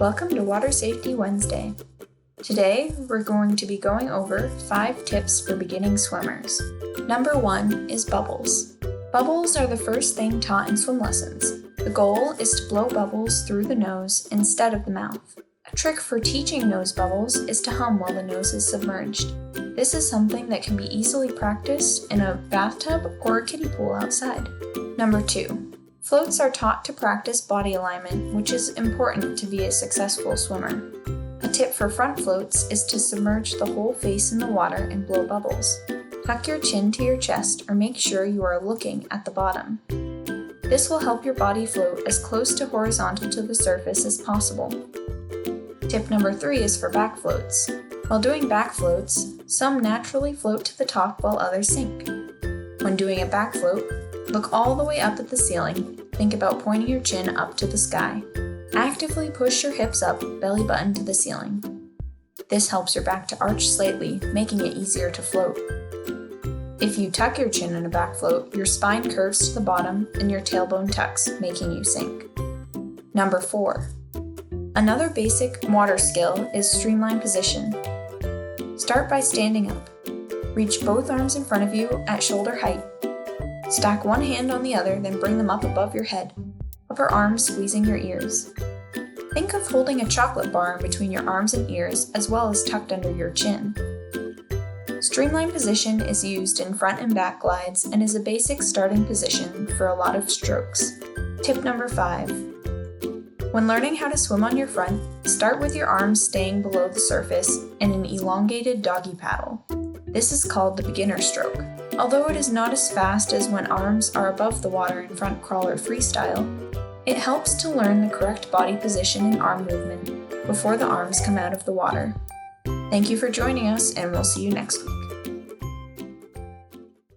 Welcome to Water Safety Wednesday. Today, we're going to be going over 5 tips for beginning swimmers. Number 1 is bubbles. Bubbles are the first thing taught in swim lessons. The goal is to blow bubbles through the nose instead of the mouth. A trick for teaching nose bubbles is to hum while the nose is submerged. This is something that can be easily practiced in a bathtub or a kiddie pool outside. Number 2. Floats are taught to practice body alignment, which is important to be a successful swimmer. A tip for front floats is to submerge the whole face in the water and blow bubbles. Tuck your chin to your chest or make sure you are looking at the bottom. This will help your body float as close to horizontal to the surface as possible. Tip number 3 is for back floats. While doing back floats, some naturally float to the top while others sink. When doing a back float, look all the way up at the ceiling. Think about pointing your chin up to the sky. Actively push your hips up, belly button to the ceiling. This helps your back to arch slightly, making it easier to float. If you tuck your chin in a back float, your spine curves to the bottom and your tailbone tucks, making you sink. Number 4. Another basic water skill is Streamline Position. Start by standing up. Reach both arms in front of you at shoulder height. Stack one hand on the other, then bring them up above your head. Upper arms squeezing your ears. Think of holding a chocolate bar in between your arms and ears, as well as tucked under your chin. Streamline position is used in front and back glides and is a basic starting position for a lot of strokes. Tip number 5. When learning how to swim on your front, start with your arms staying below the surface in an elongated doggy paddle. This is called the beginner stroke. Although it is not as fast as when arms are above the water in front crawl or freestyle, it helps to learn the correct body position and arm movement before the arms come out of the water. Thank you for joining us, and we'll see you next week.